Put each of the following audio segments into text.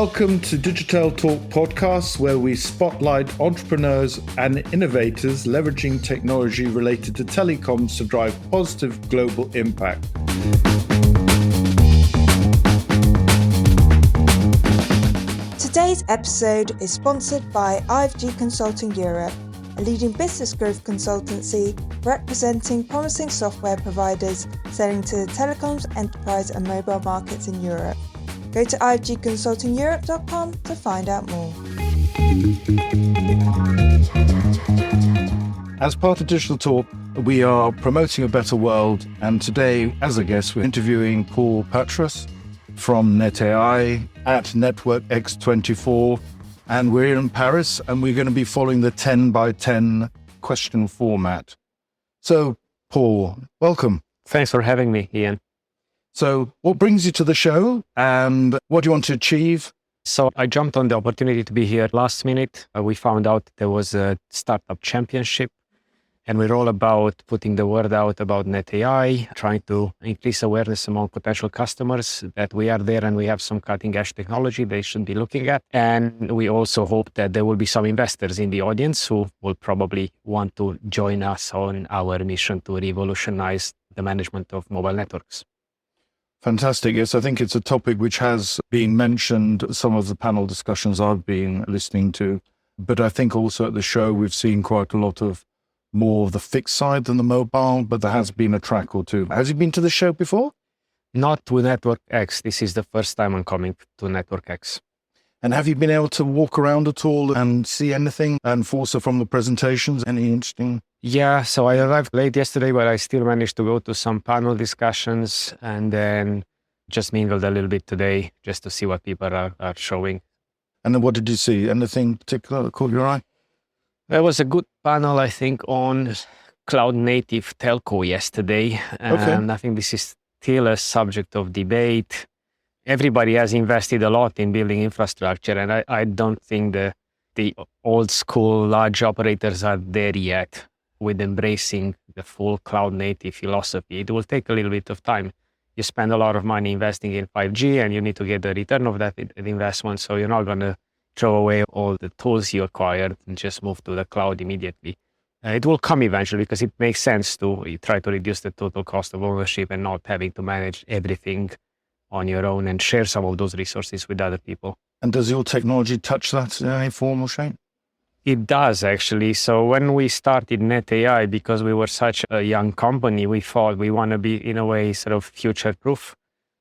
Welcome to Digitel Talk podcast, where we spotlight entrepreneurs and innovators leveraging technology related to telecoms to drive positive global impact. Today's episode is sponsored by IFG Consulting Europe, a leading business growth consultancy representing promising software providers selling to the telecoms, enterprise and mobile markets in Europe. Go to ifgconsultingeurope.com to find out more. As part of Digital Talk, we are promoting a better world, and today, as a guest, we're interviewing Paul Patras from NetAI at Network X24, and we're in Paris, and we're going to be following the 10 by 10 question format. So, Paul, welcome. Thanks for having me, Ian. So what brings you to the show and what do you want to achieve? So I jumped on the opportunity to be here last minute. We found out there was a startup championship, and we're all about putting the word out about NetAI, trying to increase awareness among potential customers that we are there and we have some cutting edge technology they should be looking at. And we also hope that there will be some investors in the audience who will probably want to join us on our mission to revolutionize the management of mobile networks. Fantastic. Yes, I think it's a topic which has been mentioned, some of the panel discussions I've been listening to, but I think also at the show we've seen quite a lot of more of the fixed side than the mobile, but there has been a track or two. Has you been to the show before? Not to Network X. This is the first time I'm coming to Network X. And have you been able to walk around at all and see anything? And also from the presentations, any interesting? Yeah, so I arrived late yesterday, but I still managed to go to some panel discussions and then just mingled a little bit today just to see what people are showing. And then what did you see? Anything particular that caught your eye? There was a good panel, I think, on cloud native telco yesterday. And I think this is still a subject of debate. Everybody has invested a lot in building infrastructure, and I don't think the old school large operators are there yet with embracing the full cloud native philosophy. It will take a little bit of time. You spend a lot of money investing in 5G and you need to get the return of that investment. So you're not going to throw away all the tools you acquired and just move to the cloud immediately. It will come eventually because it makes sense to try to reduce the total cost of ownership and not having to manage everything on your own and share some of those resources with other people. And does your technology touch that in any form or shape? It does, actually. So when we started NetAI, because we were such a young company, we thought we want to be, in a way, sort of future-proof.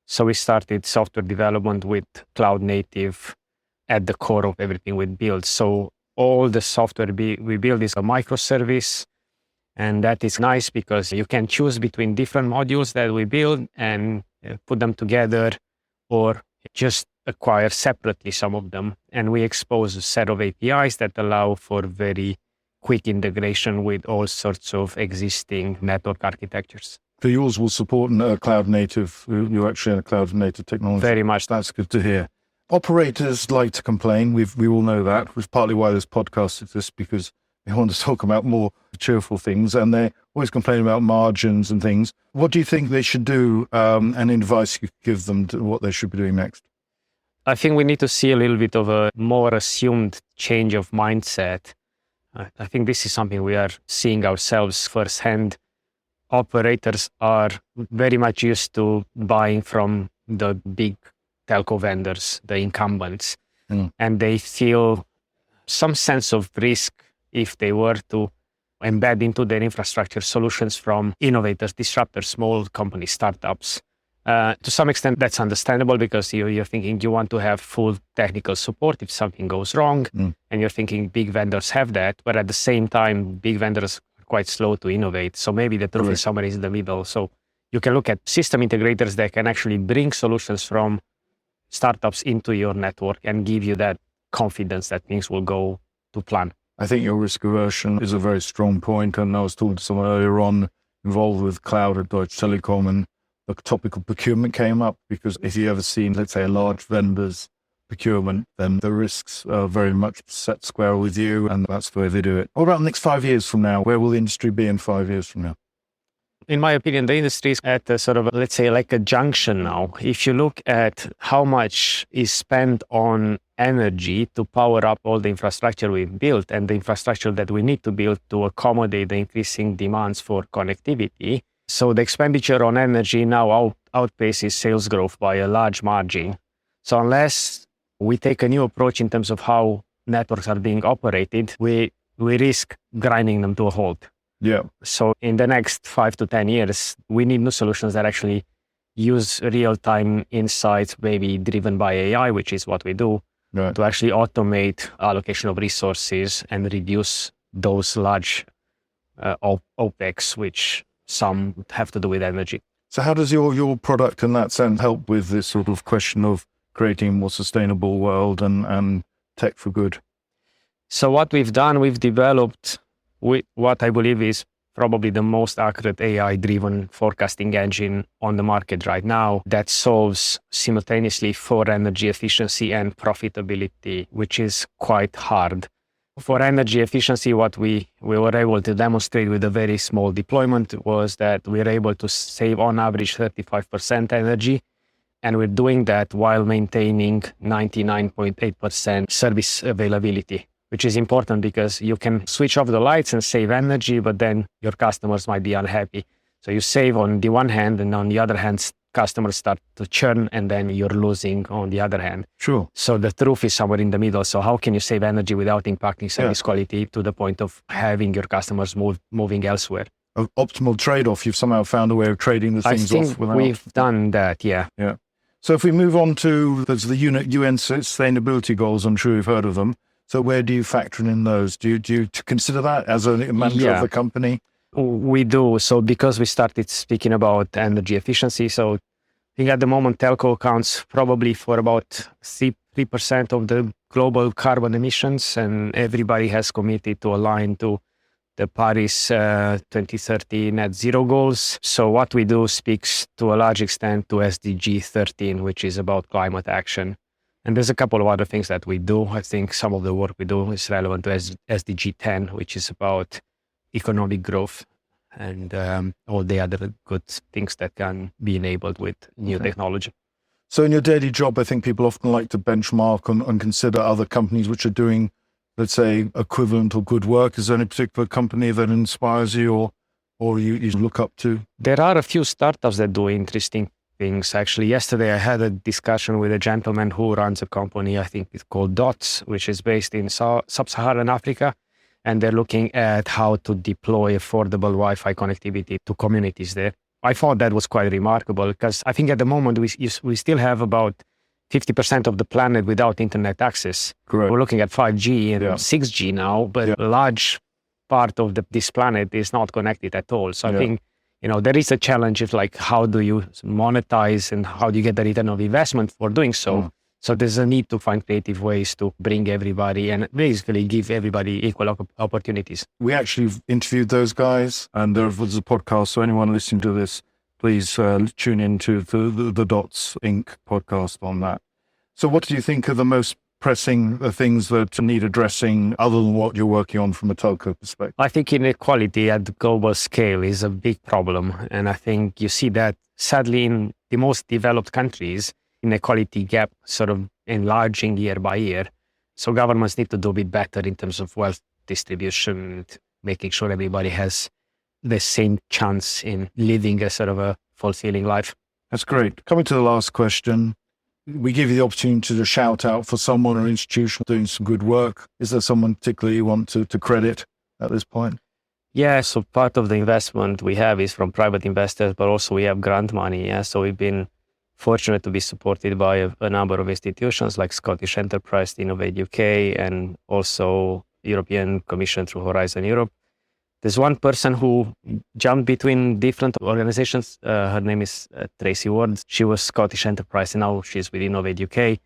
So we started software development with cloud native at the core of everything we build. So all the software we build is a microservice. And that is nice because you can choose between different modules that we build and put them together or just acquire separately some of them. And we expose a set of APIs that allow for very quick integration with all sorts of existing network architectures. So yours will support cloud native, you're actually a cloud native technology. Very much. That's good to hear. Operators like to complain, we all know that, which is partly why this podcast exists, because they want to talk about more cheerful things, and they always complain about margins and things. What do you think they should do, and advice you give them to what they should be doing next? I think we need to see a little bit of a more assumed change of mindset. I think this is something we are seeing ourselves firsthand. Operators are very much used to buying from the big telco vendors, the incumbents, and they feel some sense of risk if they were to embed into their infrastructure solutions from innovators, disruptors, small companies, startups. To some extent, that's understandable because you're thinking you want to have full technical support if something goes wrong, and you're thinking big vendors have that, but at the same time, big vendors are quite slow to innovate. So maybe the truth is somewhere in the middle. So you can look at system integrators that can actually bring solutions from startups into your network and give you that confidence that things will go to plan. I think your risk aversion is a very strong point, and I was talking to someone earlier on involved with cloud at Deutsche Telecom, and the topic of procurement came up because if you ever seen, let's say, a large vendor's procurement, then the risks are very much set square with you, and that's the way they do it. What about the next 5 years from now? Where will the industry be in 5 years from now? In my opinion, the industry is at a sort of, let's say, like a junction now. If you look at how much is spent on energy to power up all the infrastructure we've built and the infrastructure that we need to build to accommodate the increasing demands for connectivity. So the expenditure on energy now outpaces sales growth by a large margin. So unless we take a new approach in terms of how networks are being operated, we risk grinding them to a halt. Yeah. So in the next 5 to 10 years, we need new solutions that actually use real-time insights, maybe driven by AI, which is what we do, Right. to actually automate allocation of resources and reduce those large OPEX, which some have to do with energy. So how does your product in that sense help with this sort of question of creating a more sustainable world and tech for good? So what we've done, we've developed what I believe is probably the most accurate AI-driven forecasting engine on the market right now that solves simultaneously for energy efficiency and profitability, which is quite hard. For energy efficiency, what we were able to demonstrate with a very small deployment was that we were able to save on average 35% energy, and we're doing that while maintaining 99.8% service availability, which is important because you can switch off the lights and save energy, but then your customers might be unhappy. So you save on the one hand, and on the other hand, customers start to churn, and then you're losing on the other hand. Sure. So the truth is somewhere in the middle. So how can you save energy without impacting service quality to the point of having your customers moving elsewhere? An optimal trade-off. You've somehow found a way of trading the things off without... We've done that, yeah. Yeah. So if we move on to there's the UN sustainability goals, I'm sure you've heard of them. So where do you factor in those? Do you consider that as a mantra of the company? We do. So because we started speaking about energy efficiency, so I think at the moment telco accounts probably for about 3% of the global carbon emissions, and everybody has committed to align to the Paris 2030 net zero goals. So what we do speaks to a large extent to SDG 13, which is about climate action. And there's a couple of other things that we do. I think some of the work we do is relevant to SDG 10, which is about economic growth and all the other good things that can be enabled with new technology. So in your daily job, I think people often like to benchmark and consider other companies which are doing, let's say, equivalent or good work. Is there any particular company that inspires you or you look up to? There are a few startups that do interesting things. Actually, yesterday I had a discussion with a gentleman who runs a company, I think it's called Dots, which is based in sub-Saharan Africa. And they're looking at how to deploy affordable Wi-Fi connectivity to communities there. I thought that was quite remarkable because I think at the moment we still have about 50% of the planet without internet access. Correct. We're looking at 5G and 6G now, but a large part of this planet is not connected at all. So I think, there is a challenge of like, how do you monetize and how do you get the return of investment for doing so? So there's a need to find creative ways to bring everybody and basically give everybody equal opportunities. We actually interviewed those guys, and there was a podcast. So anyone listening to this, please tune into the Dots Inc. podcast on that. So what do you think are the most pressing things that need addressing other than what you're working on from a telco perspective? I think inequality at the global scale is a big problem. And I think you see that sadly in the most developed countries, inequality gap sort of enlarging year by year. So governments need to do a bit better in terms of wealth distribution, making sure everybody has the same chance in living a sort of a fulfilling life. That's great. Coming to the last question, we give you the opportunity to shout out for someone or institution doing some good work. Is there someone particularly you want to credit at this point? Yeah, so part of the investment we have is from private investors, but also we have grant money. Yeah, so we've been fortunate to be supported by a number of institutions like Scottish Enterprise, Innovate UK, and also European Commission through Horizon Europe. There's one person who jumped between different organizations. Her name is Tracy Ward. She was Scottish Enterprise and now she's with Innovate UK.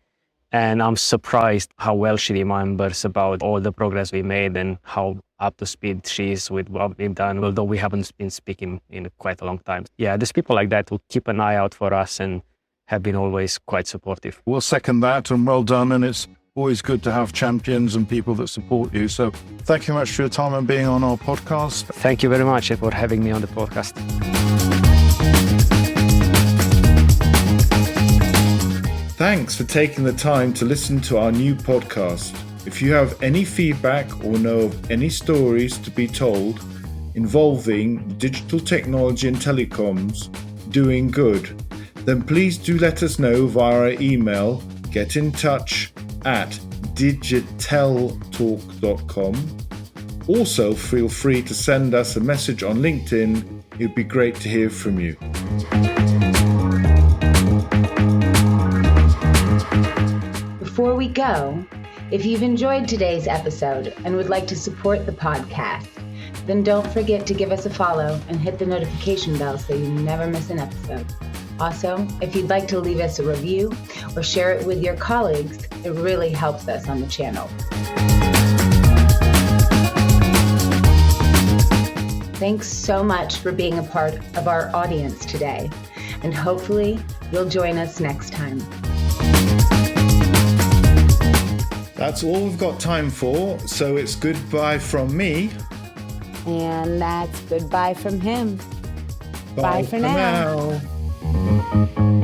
And I'm surprised how well she remembers about all the progress we made and how up to speed she is with what we've done, although we haven't been speaking in quite a long time. Yeah, there's people like that who keep an eye out for us and have been always quite supportive. We'll second that, and well done. And it's always good to have champions and people that support you. So thank you very much for your time and being on our podcast. Thank you very much for having me on the podcast. Thanks for taking the time to listen to our new podcast. If you have any feedback or know of any stories to be told involving digital technology and telecoms doing good, then please do let us know via our email, getinTouch@digiteltalk.com. Also, feel free to send us a message on LinkedIn. It'd be great to hear from you. Before we go, if you've enjoyed today's episode and would like to support the podcast, then don't forget to give us a follow and hit the notification bell so you never miss an episode. Also, if you'd like to leave us a review or share it with your colleagues, it really helps us on the channel. Thanks so much for being a part of our audience today, and hopefully you'll join us next time. That's all we've got time for, so it's goodbye from me. And that's goodbye from him. Bye for now. now.